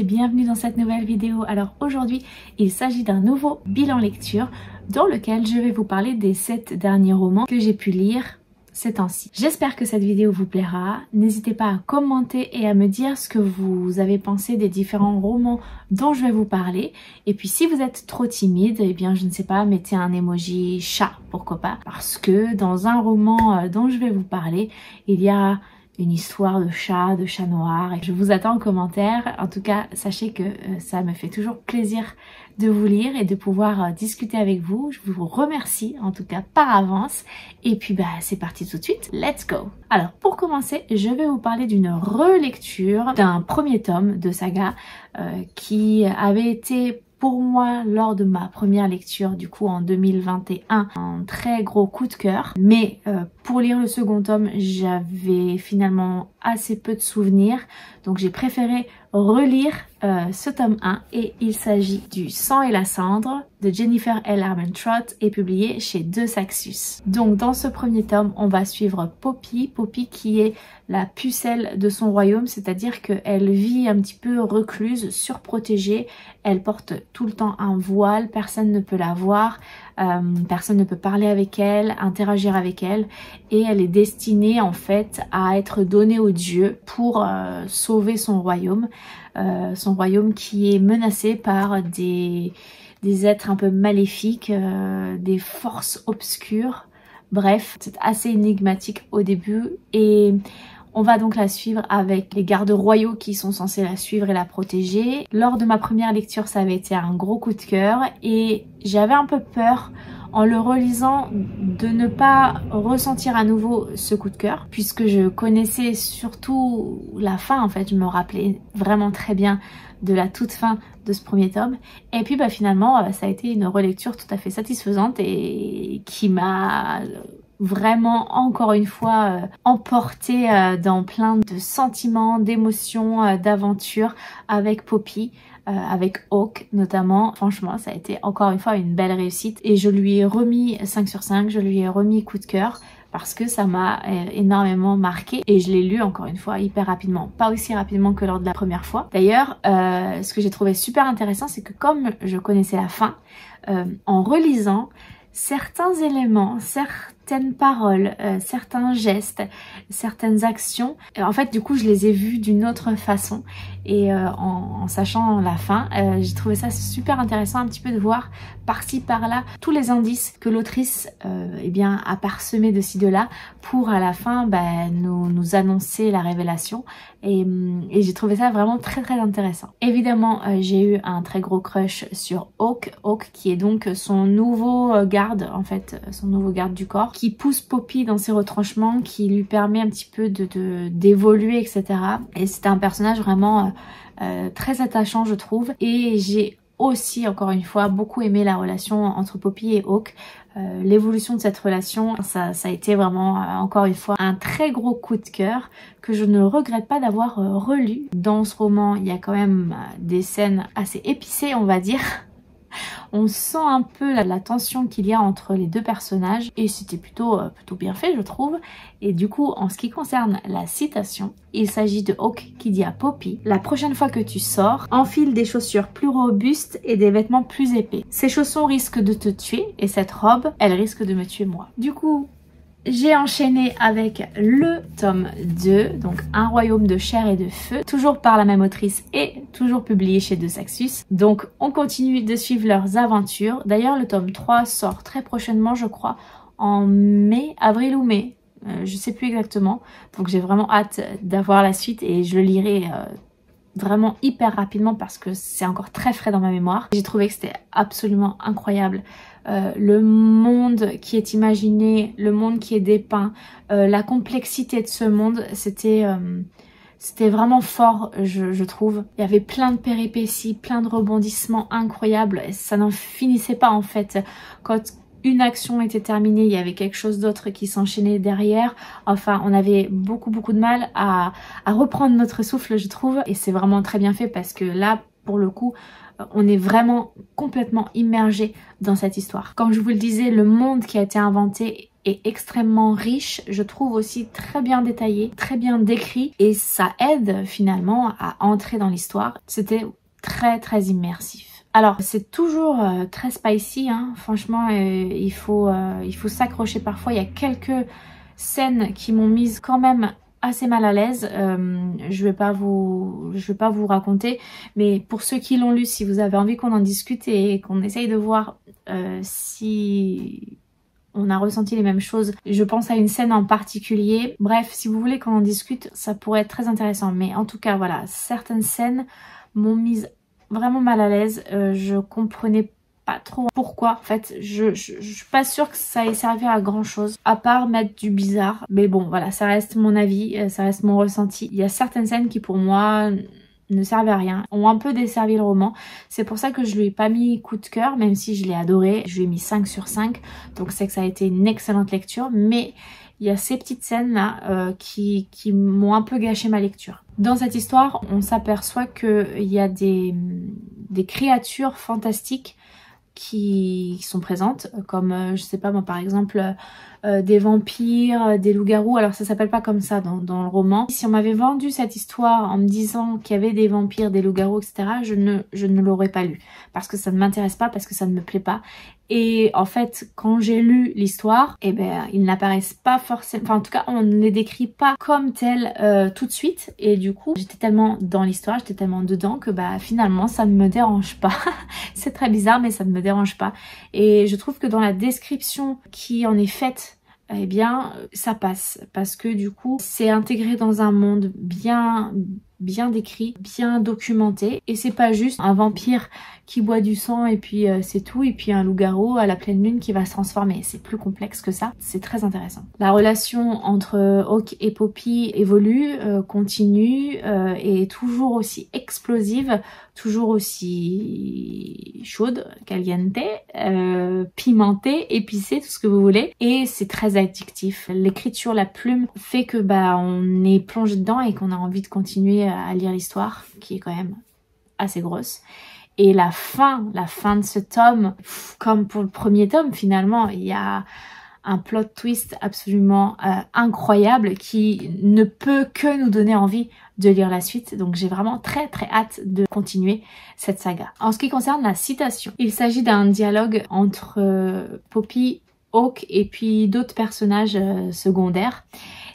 et bienvenue dans cette nouvelle vidéo. Alors aujourd'hui, il s'agit d'un nouveau bilan lecture dans lequel je vais vous parler des 7 derniers romans que j'ai pu lire ces temps-ci. J'espère que cette vidéo vous plaira. N'hésitez pas à commenter et à me dire ce que vous avez pensé des différents romans dont je vais vous parler. Et puis si vous êtes trop timide, eh bien je ne sais pas, mettez un emoji chat, pourquoi pas. Parce que dans un roman dont je vais vous parler, il y a une histoire de chat noir. Et je vous attends en commentaire. En tout cas, sachez que ça me fait toujours plaisir de vous lire et de pouvoir discuter avec vous. Je vous remercie en tout cas par avance. Et puis c'est parti tout de suite. Let's go! Alors pour commencer, je vais vous parler d'une relecture d'un premier tome de saga qui avait été pour moi, lors de ma première lecture, du coup en 2021, un très gros coup de cœur. Mais pour lire le second tome, j'avais finalement assez peu de souvenirs. Donc j'ai préféré relire ce tome 1 et il s'agit du Sang et la cendre de Jennifer L. Armentrout et publié chez De Saxus. Donc dans ce premier tome, on va suivre Poppy qui est la pucelle de son royaume, c'est-à-dire qu'elle vit un petit peu recluse, surprotégée, elle porte tout le temps un voile, personne ne peut la voir, personne ne peut parler avec elle, interagir avec elle, et elle est destinée en fait à être donnée aux dieux pour sauver son royaume qui est menacé par des êtres un peu maléfiques, des forces obscures. Bref, c'est assez énigmatique au début et on va donc la suivre avec les gardes royaux qui sont censés la suivre et la protéger. Lors de ma première lecture, ça avait été un gros coup de cœur et j'avais un peu peur en le relisant de ne pas ressentir à nouveau ce coup de cœur puisque je connaissais surtout la fin en fait. Je me rappelais vraiment très bien de la toute fin de ce premier tome et puis finalement ça a été une relecture tout à fait satisfaisante et qui m'a vraiment encore une fois emportée dans plein de sentiments, d'émotions, d'aventures avec Poppy, avec Hawk notamment. Franchement ça a été encore une fois une belle réussite et je lui ai remis 5 sur 5, je lui ai remis coup de cœur parce que ça m'a énormément marqué et je l'ai lu encore une fois hyper rapidement, pas aussi rapidement que lors de la première fois. D'ailleurs ce que j'ai trouvé super intéressant, c'est que comme je connaissais la fin, en relisant certains éléments, certaines paroles, certains gestes, certaines actions, en fait du coup je les ai vus d'une autre façon et en sachant la fin, j'ai trouvé ça super intéressant un petit peu de voir par-ci par-là tous les indices que l'autrice a parsemés de ci de là pour à la fin nous annoncer la révélation et j'ai trouvé ça vraiment très intéressant. Évidemment j'ai eu un très gros crush sur Hawk qui est donc son nouveau garde en fait, son nouveau garde du corps qui pousse Poppy dans ses retranchements, qui lui permet un petit peu d'évoluer etc. Et c'était un personnage vraiment très attachant je trouve et j'ai aussi encore une fois beaucoup aimé la relation entre Poppy et Hawk. L'évolution de cette relation, ça a été vraiment encore une fois un très gros coup de cœur que je ne regrette pas d'avoir relu. Dans ce roman, il y a quand même des scènes assez épicées on va dire. On sent un peu la tension qu'il y a entre les deux personnages et c'était plutôt bien fait je trouve. Et du coup en ce qui concerne la citation, il s'agit de Hawk qui dit à Poppy: la prochaine fois que tu sors, enfile des chaussures plus robustes et des vêtements plus épais. Ces chaussons risquent de te tuer et cette robe, elle risque de me tuer moi. Du coup j'ai enchaîné avec le tome 2, donc Un royaume de chair et de feu, toujours par la même autrice et toujours publié chez De Saxus. Donc on continue de suivre leurs aventures. D'ailleurs le tome 3 sort très prochainement je crois, en mai, avril ou mai, je sais plus exactement. Donc j'ai vraiment hâte d'avoir la suite et je le lirai vraiment hyper rapidement parce que c'est encore très frais dans ma mémoire. J'ai trouvé que c'était absolument incroyable. Le monde qui est imaginé, le monde qui est dépeint, la complexité de ce monde, c'était vraiment fort je trouve. Il y avait plein de péripéties, plein de rebondissements incroyables, ça n'en finissait pas en fait. Quand une action était terminée, il y avait quelque chose d'autre qui s'enchaînait derrière. Enfin, on avait beaucoup de mal à reprendre notre souffle je trouve et c'est vraiment très bien fait parce que là pour le coup on est vraiment complètement immergé dans cette histoire. Comme je vous le disais, le monde qui a été inventé est extrêmement riche, je trouve aussi très bien détaillé, très bien décrit et ça aide finalement à entrer dans l'histoire. C'était très immersif. Alors c'est toujours très spicy, hein. Franchement il faut s'accrocher parfois. Il y a quelques scènes qui m'ont mise quand même assez mal à l'aise. Je vais pas vous raconter, mais pour ceux qui l'ont lu, si vous avez envie qu'on en discute et qu'on essaye de voir si on a ressenti les mêmes choses. Je pense à une scène en particulier. Bref, si vous voulez qu'on en discute, ça pourrait être très intéressant. Mais en tout cas, voilà, certaines scènes m'ont mise vraiment mal à l'aise. Je comprenais pas trop pourquoi. En fait, je suis pas sûre que ça ait servi à grand chose, à part mettre du bizarre. Mais bon, voilà, ça reste mon avis, ça reste mon ressenti. Il y a certaines scènes qui pour moi ne servaient à rien, ont un peu desservi le roman. C'est pour ça que je lui ai pas mis coup de cœur, même si je l'ai adoré. Je lui ai mis 5 sur 5, donc c'est que ça a été une excellente lecture, mais il y a ces petites scènes là qui m'ont un peu gâché ma lecture. Dans cette histoire, on s'aperçoit qu'il y a des créatures fantastiques qui sont présentes, comme je sais pas moi, par exemple des vampires, des loups-garous. Alors ça s'appelle pas comme ça dans le roman. Si on m'avait vendu cette histoire en me disant qu'il y avait des vampires, des loups-garous, etc., je ne l'aurais pas lu parce que ça ne m'intéresse pas, parce que ça ne me plaît pas. Et en fait, quand j'ai lu l'histoire, eh ben ils n'apparaissent pas forcément, enfin en tout cas on ne les décrit pas comme tels tout de suite. Et du coup j'étais tellement dans l'histoire, j'étais tellement dedans que bah finalement ça ne me dérange pas. C'est très bizarre mais ça ne me dérange pas. Et je trouve que dans la description qui en est faite, eh bien ça passe, parce que du coup c'est intégré dans un monde bien décrit, bien documenté, et c'est pas juste un vampire qui boit du sang et puis c'est tout, et puis un loup-garou à la pleine lune qui va se transformer. C'est plus complexe que ça, c'est très intéressant. La relation entre Hawke et Poppy évolue, continue, et est toujours aussi explosive, toujours aussi chaude, caliente, pimentée, épicée, tout ce que vous voulez, et c'est très addictif. L'écriture, la plume fait que bah on est plongé dedans et qu'on a envie de continuer à lire l'histoire, qui est quand même assez grosse. Et la fin de ce tome, comme pour le premier tome finalement, il y a un plot twist absolument incroyable qui ne peut que nous donner envie de lire la suite. Donc j'ai vraiment très hâte de continuer cette saga. En ce qui concerne la citation, il s'agit d'un dialogue entre Poppy, Hawke et puis d'autres personnages secondaires.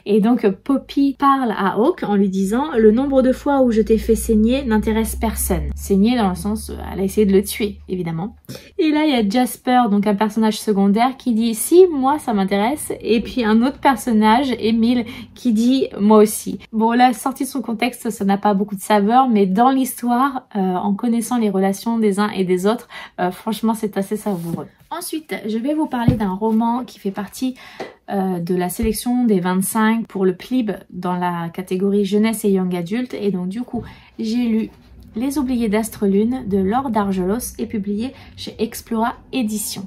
Et donc Poppy parle à Hawke en lui disant « Le nombre de fois où je t'ai fait saigner n'intéresse personne ». Saigner dans le sens, elle a essayé de le tuer, évidemment. Et là, il y a Jasper, donc un personnage secondaire, qui dit « Si, moi, ça m'intéresse ». Et puis un autre personnage, Émile, qui dit « Moi aussi ». Bon, là, sorti de son contexte, ça n'a pas beaucoup de saveur, mais dans l'histoire, en connaissant les relations des uns et des autres, franchement, c'est assez savoureux. Ensuite, je vais vous parler d'un roman qui fait partie de la sélection des 25 pour le PLIB dans la catégorie jeunesse et young adulte. Et donc du coup, j'ai lu Les Oubliés d'Astrelune de Laure d'Argelos et publié chez Explora Éditions.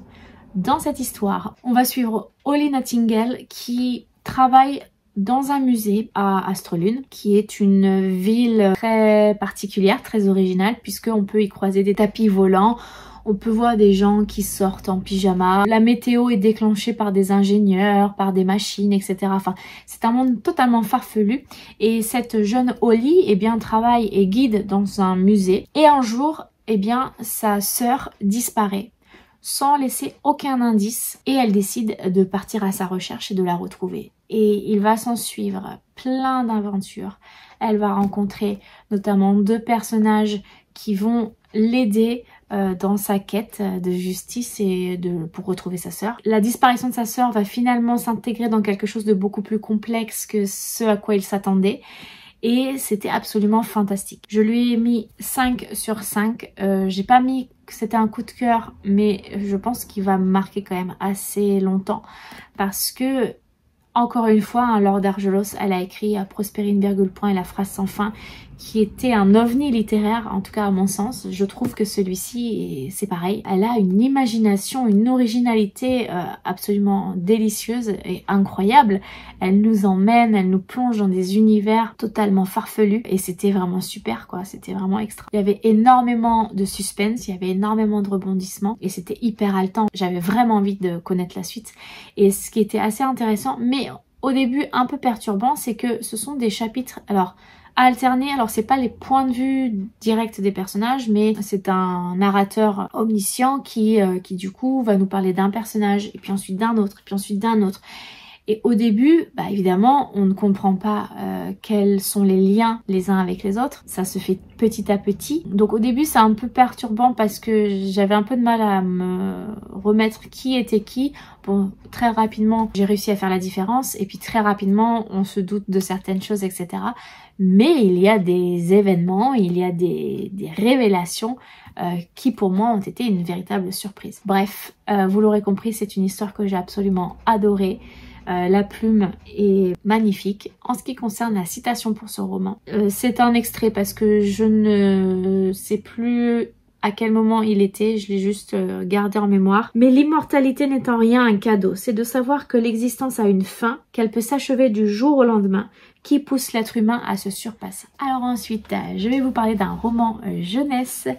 Dans cette histoire, on va suivre Holly Nightingale qui travaille dans un musée à Astrelune, qui est une ville très particulière, très originale, puisqu'on peut y croiser des tapis volants. On peut voir des gens qui sortent en pyjama. La météo est déclenchée par des ingénieurs, par des machines, etc. Enfin, c'est un monde totalement farfelu. Et cette jeune Holly, eh bien, travaille et guide dans un musée. Et un jour, eh bien, sa sœur disparaît sans laisser aucun indice. Et elle décide de partir à sa recherche et de la retrouver. Et il va s'en suivre plein d'aventures. Elle va rencontrer notamment 2 personnages qui vont l'aider dans sa quête de justice et pour retrouver sa sœur. La disparition de sa sœur va finalement s'intégrer dans quelque chose de beaucoup plus complexe que ce à quoi il s'attendait. Et c'était absolument fantastique. Je lui ai mis 5 sur 5. J'ai pas mis que c'était un coup de cœur, mais je pense qu'il va me marquer quand même assez longtemps. Parce que Encore une fois, hein, Laure d'Argelos, elle a écrit Prospérine, virgule point et la phrase sans fin, qui était un ovni littéraire, en tout cas à mon sens. Je trouve que celui-ci, c'est pareil. Elle a une imagination, une originalité absolument délicieuse et incroyable. Elle nous emmène, elle nous plonge dans des univers totalement farfelus et c'était vraiment super quoi, c'était vraiment extra. Il y avait énormément de suspense, il y avait énormément de rebondissements et c'était hyper haletant. J'avais vraiment envie de connaître la suite. Et ce qui était assez intéressant, mais au début un peu perturbant, c'est que ce sont des chapitres, alors à alterner, alors c'est pas les points de vue directs des personnages, mais c'est un narrateur omniscient qui du coup va nous parler d'un personnage, et puis ensuite d'un autre, et puis ensuite d'un autre. Et au début, bah évidemment, on ne comprend pas quels sont les liens les uns avec les autres. Ça se fait petit à petit. Donc au début, c'est un peu perturbant parce que j'avais un peu de mal à me remettre qui était qui. Bon, très rapidement, j'ai réussi à faire la différence. Et puis très rapidement, on se doute de certaines choses, etc. Mais il y a des événements, il y a des révélations qui pour moi ont été une véritable surprise. Bref, vous l'aurez compris, c'est une histoire que j'ai absolument adorée. La plume est magnifique. En ce qui concerne la citation pour ce roman, c'est un extrait parce que je ne sais plus à quel moment il était, je l'ai juste gardé en mémoire. Mais l'immortalité n'est en rien un cadeau, c'est de savoir que l'existence a une fin, qu'elle peut s'achever du jour au lendemain, qui pousse l'être humain à se surpasser. Alors ensuite, je vais vous parler d'un roman jeunesse.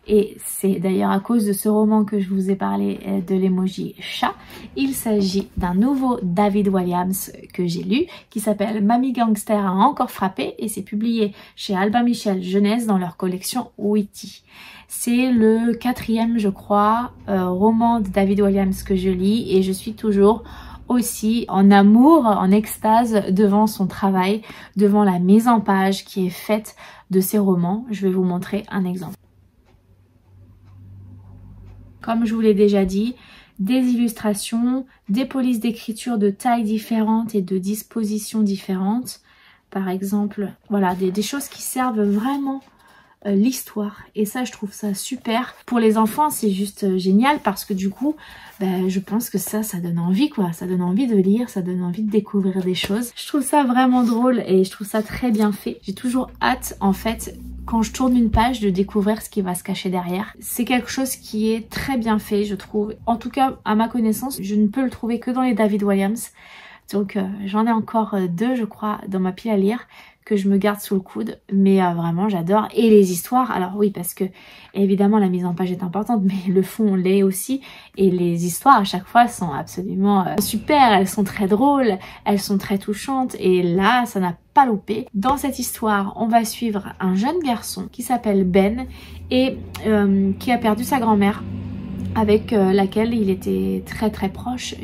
Et c'est d'ailleurs à cause de ce roman que je vous ai parlé de l'emoji chat. Il s'agit d'un nouveau David Walliams que j'ai lu, qui s'appelle Mamie Gangster a encore frappé, et c'est publié chez Albin Michel Jeunesse dans leur collection Witty. C'est le 4e, je crois, roman de David Walliams que je lis, et je suis toujours aussi en amour, en extase devant son travail, devant la mise en page qui est faite de ses romans. Je vais vous montrer un exemple. Comme je vous l'ai déjà dit, des illustrations, des polices d'écriture de tailles différentes et de dispositions différentes. Par exemple, voilà, des choses qui servent vraiment l'histoire. Et ça, je trouve ça super. Pour les enfants, c'est juste génial parce que du coup, je pense que ça donne envie quoi. Ça donne envie de lire, ça donne envie de découvrir des choses. Je trouve ça vraiment drôle et je trouve ça très bien fait. J'ai toujours hâte, en fait, quand je tourne une page, de découvrir ce qui va se cacher derrière. C'est quelque chose qui est très bien fait, je trouve. En tout cas, à ma connaissance, je ne peux le trouver que dans les David Walliams. Donc j'en ai encore 2, je crois, dans ma pile à lire, que je me garde sous le coude, mais vraiment j'adore. Et les histoires, alors oui, parce que évidemment la mise en page est importante, mais le fond l'est aussi, et les histoires à chaque fois sont absolument super, elles sont très drôles, elles sont très touchantes, et là ça n'a pas loupé. Dans cette histoire, on va suivre un jeune garçon qui s'appelle Ben, et qui a perdu sa grand-mère, avec laquelle il était très très proche.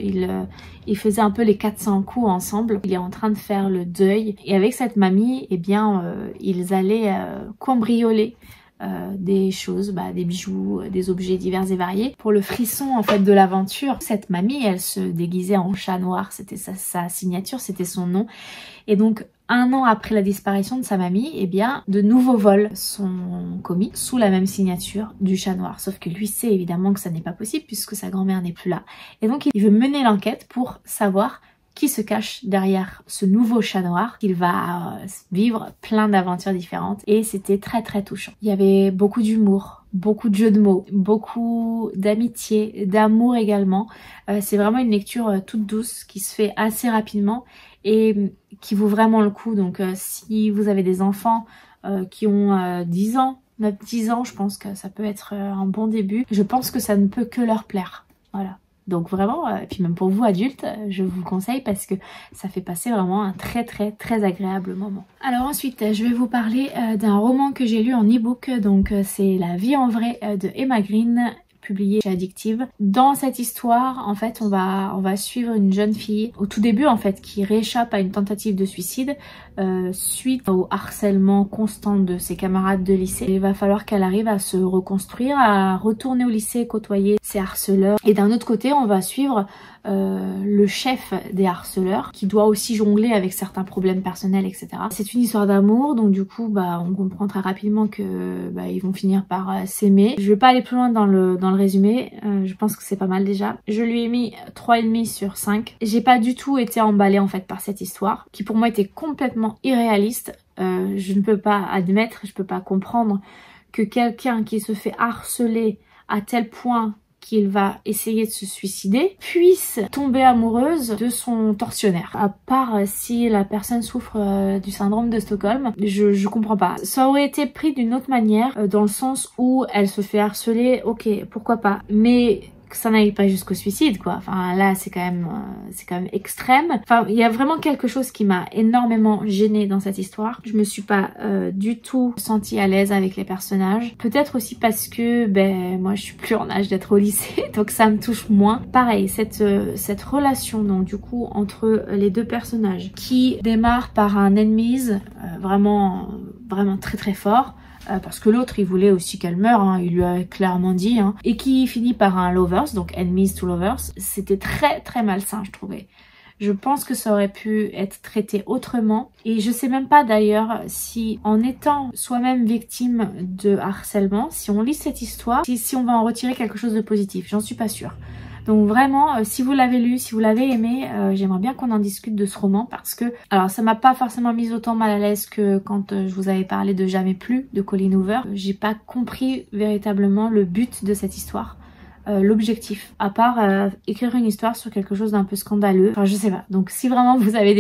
Il faisait un peu les 400 coups ensemble. Il est en train de faire le deuil. Et avec cette mamie, eh bien, ils allaient cambrioler des choses, des bijoux, des objets divers et variés. Pour le frisson en fait de l'aventure, cette mamie, elle se déguisait en chat noir. C'était sa signature, c'était son nom. Et donc, 1 an après la disparition de sa mamie, eh bien, de nouveaux vols sont commis sous la même signature du chat noir. Sauf que lui sait évidemment que ça n'est pas possible puisque sa grand-mère n'est plus là. Et donc, il veut mener l'enquête pour savoir qui se cache derrière ce nouveau chat noir. Il va vivre plein d'aventures différentes et c'était très très touchant. Il y avait beaucoup d'humour, beaucoup de jeux de mots, beaucoup d'amitié, d'amour également. C'est vraiment une lecture toute douce qui se fait assez rapidement et qui vaut vraiment le coup. Donc si vous avez des enfants qui ont 10 ans, 9-10 ans, je pense que ça peut être un bon début. Je pense que ça ne peut que leur plaire. Voilà. Donc vraiment, et puis même pour vous adultes, je vous conseille parce que ça fait passer vraiment un très très très agréable moment. Alors ensuite, je vais vous parler d'un roman que j'ai lu en e-book. Donc c'est La vie en vrai de Emma Green, publié chez Addictive. Dans cette histoire, en fait, on va suivre une jeune fille au tout début, en fait, qui rééchappe à une tentative de suicide suite au harcèlement constant de ses camarades de lycée. Il va falloir qu'elle arrive à se reconstruire, à retourner au lycée, côtoyer ses harceleurs. Et d'un autre côté, on va suivre le chef des harceleurs qui doit aussi jongler avec certains problèmes personnels, etc. C'est une histoire d'amour, donc du coup on comprend très rapidement que ils vont finir par s'aimer. Je vais pas aller plus loin dans le résumé, je pense que c'est pas mal déjà. Je lui ai mis 3,5 sur 5. J'ai pas du tout été emballée en fait par cette histoire, qui pour moi était complètement irréaliste. Je ne peux pas admettre, je peux pas comprendre que quelqu'un qui se fait harceler à tel point qu'il va essayer de se suicider puisse tomber amoureuse de son tortionnaire. À part si la personne souffre du syndrome de Stockholm, je comprends pas. Ça aurait été pris d'une autre manière, dans le sens où elle se fait harceler, ok, pourquoi pas, mais que ça n'aille pas jusqu'au suicide quoi. Enfin là c'est quand même extrême. Enfin il y a vraiment quelque chose qui m'a énormément gênée dans cette histoire. Je me suis pas du tout sentie à l'aise avec les personnages. Peut-être aussi parce que moi je suis plus en âge d'être au lycée donc ça me touche moins. Pareil cette relation donc du coup entre les deux personnages qui démarre par un enemies vraiment très très fort. Parce que l'autre il voulait aussi qu'elle meure, hein, il lui a clairement dit, hein, et qui finit par un lovers, donc enemies to lovers. C'était très très malsain je trouvais. Je pense que ça aurait pu être traité autrement et je sais même pas d'ailleurs si en étant soi-même victime de harcèlement, si on lit cette histoire, si on va en retirer quelque chose de positif, j'en suis pas sûre. Donc vraiment, si vous l'avez lu, si vous l'avez aimé, j'aimerais bien qu'on en discute de ce roman parce que, alors ça m'a pas forcément mise autant mal à l'aise que quand je vous avais parlé de Jamais plus de Colleen Hoover. J'ai pas compris véritablement le but de cette histoire. L'objectif, à part écrire une histoire sur quelque chose d'un peu scandaleux, enfin je sais pas. Donc si vraiment vous avez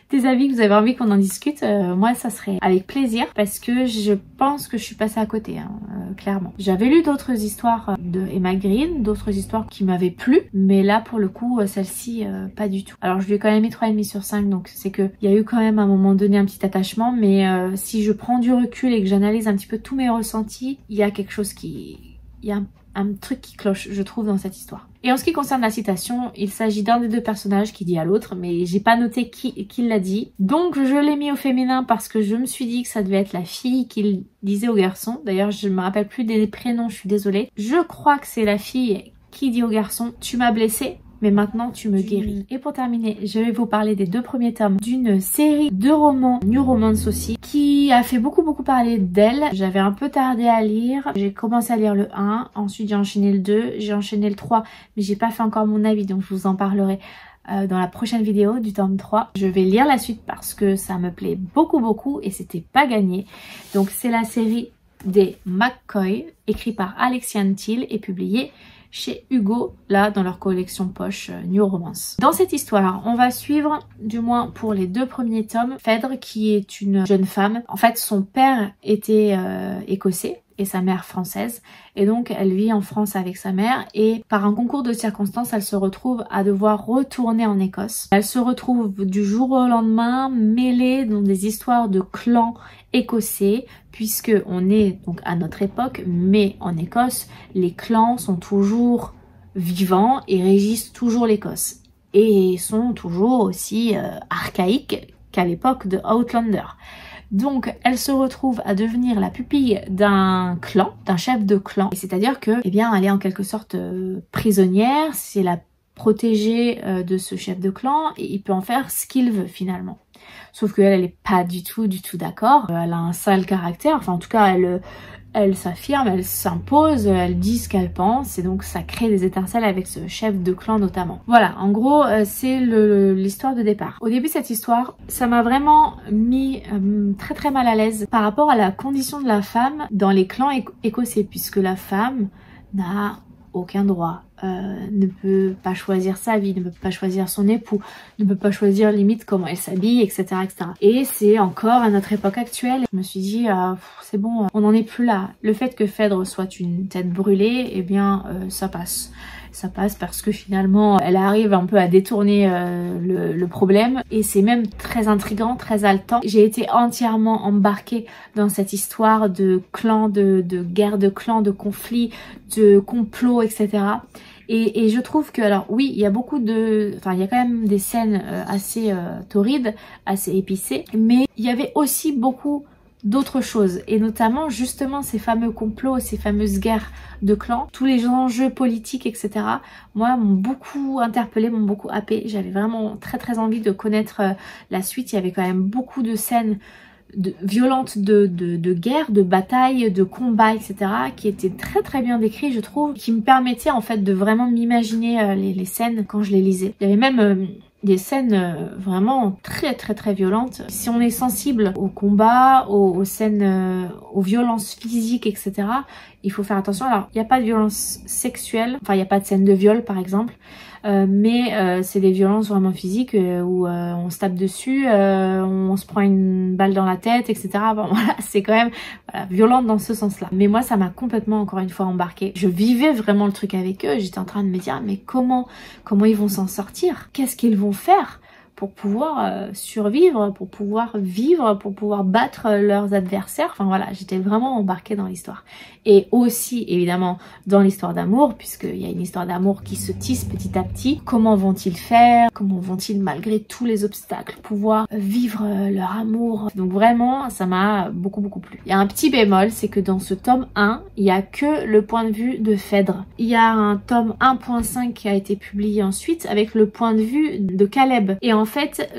des avis, que vous avez envie qu'on en discute, moi ça serait avec plaisir parce que je pense que je suis passée à côté, hein, clairement. J'avais lu d'autres histoires de Emma Green, d'autres histoires qui m'avaient plu, mais là pour le coup celle-ci pas du tout. Alors je lui ai quand même mis 3,5 sur 5, donc c'est que il y a eu quand même à un moment donné un petit attachement, mais si je prends du recul et que j'analyse un petit peu tous mes ressentis, il y a quelque chose qui... il y a un truc qui cloche, je trouve, dans cette histoire. Et en ce qui concerne la citation, il s'agit d'un des deux personnages qui dit à l'autre, mais j'ai pas noté qui l'a dit. Donc je l'ai mis au féminin parce que je me suis dit que ça devait être la fille qui le disait au garçon. D'ailleurs, je me rappelle plus des prénoms, je suis désolée. Je crois que c'est la fille qui dit au garçon « Tu m'as blessée ». Mais maintenant tu me guéris. Et pour terminer, je vais vous parler des 2 premiers tomes d'une série de romans, New Romance aussi, qui a fait beaucoup parler d'elle. J'avais un peu tardé à lire. J'ai commencé à lire le 1, ensuite j'ai enchaîné le 2, j'ai enchaîné le 3, mais j'ai pas fait encore mon avis, donc je vous en parlerai dans la prochaine vidéo du tome 3. Je vais lire la suite parce que ça me plaît beaucoup et c'était pas gagné. Donc c'est la série des McCoy, écrit par Alexiane Thiel et publiée chez Hugo, là dans leur collection poche New Romance. Dans cette histoire, on va suivre, du moins pour les 2 premiers tomes, Phèdre qui est une jeune femme. En fait, son père était écossais et sa mère française, et donc elle vit en France avec sa mère et par un concours de circonstances, elle se retrouve à devoir retourner en Écosse. Elle se retrouve du jour au lendemain mêlée dans des histoires de clans écossais, puisque on est donc à notre époque, mais en Écosse, les clans sont toujours vivants et régissent toujours l'Écosse et sont toujours aussi archaïques qu'à l'époque de Outlander. Donc elle se retrouve à devenir la pupille d'un clan, d'un chef de clan, c'est-à-dire que, eh bien, elle est en quelque sorte prisonnière, c'est la protégée de ce chef de clan et il peut en faire ce qu'il veut finalement. Sauf qu'elle, elle est pas du tout d'accord, elle a un sale caractère, enfin en tout cas elle s'affirme, elle s'impose, elle dit ce qu'elle pense et donc ça crée des étincelles avec ce chef de clan notamment. Voilà, en gros c'est l'histoire de départ. Au début de cette histoire, ça m'a vraiment mis très mal à l'aise par rapport à la condition de la femme dans les clans écossais, puisque la femme n'a aucun droit, ne peut pas choisir sa vie, ne peut pas choisir son époux, ne peut pas choisir limite comment elle s'habille, etc., etc. Et c'est encore à notre époque actuelle. Je me suis dit, c'est bon, on n'en est plus là. Le fait que Phèdre soit une tête brûlée, eh bien, ça passe. Ça passe parce que finalement, elle arrive un peu à détourner le problème et c'est même très intriguant, très haletant. J'ai été entièrement embarquée dans cette histoire de clans, de guerre de clans, de conflits, de complots, etc. Et je trouve que, alors oui, il y a beaucoup de... Enfin, il y a quand même des scènes assez torrides, assez épicées, mais il y avait aussi beaucoup d'autres choses, et notamment justement ces fameux complots, ces fameuses guerres de clans, tous les enjeux politiques, etc. moi m'ont beaucoup interpellée, m'ont beaucoup happée. J'avais vraiment très envie de connaître la suite. Il y avait quand même beaucoup de scènes violente de guerre, de bataille, de combat, etc. qui était très très bien décrit, je trouve, qui me permettait en fait de vraiment m'imaginer les scènes quand je les lisais. Il y avait même des scènes vraiment très très très violentes. Si on est sensible au combat, aux scènes, aux violences physiques, etc., il faut faire attention. Alors, il n'y a pas de violence sexuelle, enfin il n'y a pas de scène de viol par exemple, mais c'est des violences vraiment physiques où on se tape dessus, on se prend une balle dans la tête, etc. Bon, voilà, c'est quand même violent dans ce sens-là. Mais moi, ça m'a complètement, encore une fois, embarquée. Je vivais vraiment le truc avec eux. J'étais en train de me dire, mais comment ils vont s'en sortir? Qu'est-ce qu'ils vont faire pour pouvoir survivre, pour pouvoir vivre, pour pouvoir battre leurs adversaires? Enfin voilà, j'étais vraiment embarquée dans l'histoire. Et aussi, évidemment, dans l'histoire d'amour, puisqu'il y a une histoire d'amour qui se tisse petit à petit. Comment vont-ils faire? Comment vont-ils, malgré tous les obstacles, pouvoir vivre leur amour? Donc vraiment, ça m'a beaucoup plu. Il y a un petit bémol, c'est que dans ce tome 1, il n'y a que le point de vue de Phèdre. Il y a un tome 1.5 qui a été publié ensuite avec le point de vue de Caleb. Et en fait,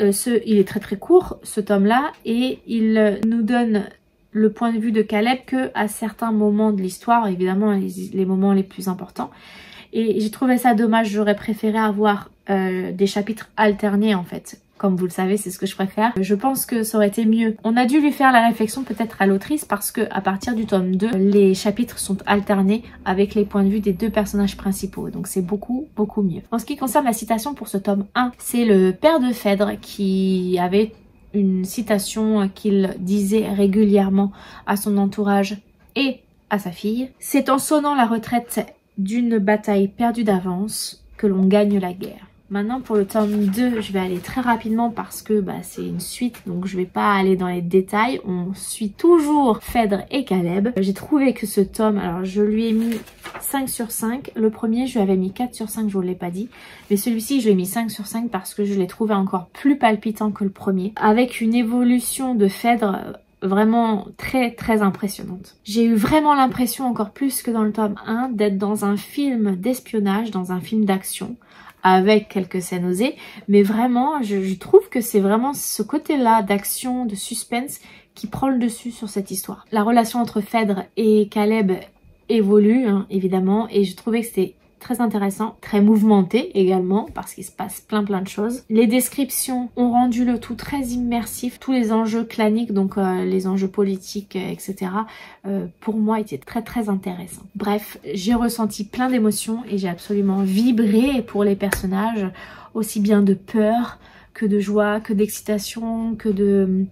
il est très court, ce tome-là, et il nous donne le point de vue de Caleb que à certains moments de l'histoire, évidemment les moments les plus importants. Et j'ai trouvé ça dommage, j'aurais préféré avoir des chapitres alternés en fait. Comme vous le savez, c'est ce que je préfère. Je pense que ça aurait été mieux. On a dû lui faire la réflexion peut-être à l'autrice parce que à partir du tome 2, les chapitres sont alternés avec les points de vue des deux personnages principaux. Donc c'est beaucoup mieux. En ce qui concerne la citation pour ce tome 1, c'est le père de Phèdre qui avait une citation qu'il disait régulièrement à son entourage et à sa fille. C'est en sonnant la retraite d'une bataille perdue d'avance que l'on gagne la guerre. Maintenant pour le tome 2, je vais aller très rapidement parce que c'est une suite, donc je vais pas aller dans les détails. On suit toujours Phèdre et Caleb. J'ai trouvé que ce tome, alors je lui ai mis 5 sur 5. Le premier, je lui avais mis 4 sur 5, je vous l'ai pas dit. Mais celui-ci, je lui ai mis 5 sur 5 parce que je l'ai trouvé encore plus palpitant que le premier. Avec une évolution de Phèdre vraiment très impressionnante. J'ai eu vraiment l'impression, encore plus que dans le tome 1, d'être dans un film d'espionnage, dans un film d'action, avec quelques scènes osées, mais vraiment, je trouve que c'est vraiment ce côté-là d'action, de suspense, qui prend le dessus sur cette histoire. La relation entre Phèdre et Caleb évolue, évidemment, et je trouvais que c'était très intéressant, très mouvementé également, parce qu'il se passe plein de choses. Les descriptions ont rendu le tout très immersif, tous les enjeux claniques, donc les enjeux politiques, etc., pour moi étaient très intéressants. Bref, j'ai ressenti plein d'émotions et j'ai absolument vibré pour les personnages, aussi bien de peur, que de joie, que d'excitation, que de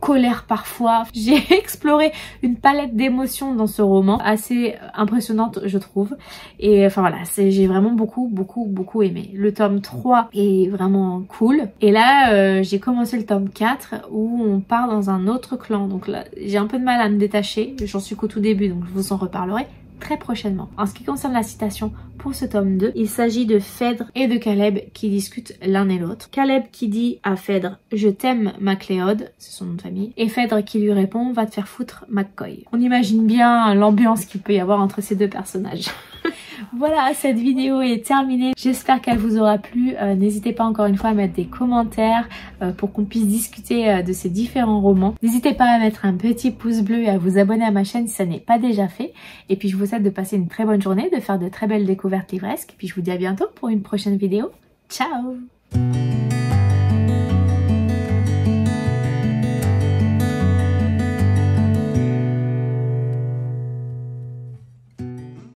colère parfois. J'ai exploré une palette d'émotions dans ce roman, assez impressionnante je trouve. Et enfin voilà, j'ai vraiment beaucoup aimé. Le tome 3 est vraiment cool. Et là, j'ai commencé le tome 4 où on part dans un autre clan. Donc là, j'ai un peu de mal à me détacher. J'en suis qu'au tout début, donc je vous en reparlerai très prochainement. En ce qui concerne la citation pour ce tome 2, il s'agit de Phèdre et de Caleb qui discutent l'un et l'autre. Caleb qui dit à Phèdre « Je t'aime Macléod », c'est son nom de famille, et Phèdre qui lui répond « Va te faire foutre McCoy ». On imagine bien l'ambiance qu'il peut y avoir entre ces deux personnages. Voilà, cette vidéo est terminée. J'espère qu'elle vous aura plu. N'hésitez pas encore une fois à mettre des commentaires pour qu'on puisse discuter de ces différents romans. N'hésitez pas à mettre un petit pouce bleu et à vous abonner à ma chaîne si ça n'est pas déjà fait. Et puis je vous souhaite de passer une très bonne journée, de faire de très belles découvertes livresques. Et puis je vous dis à bientôt pour une prochaine vidéo. Ciao!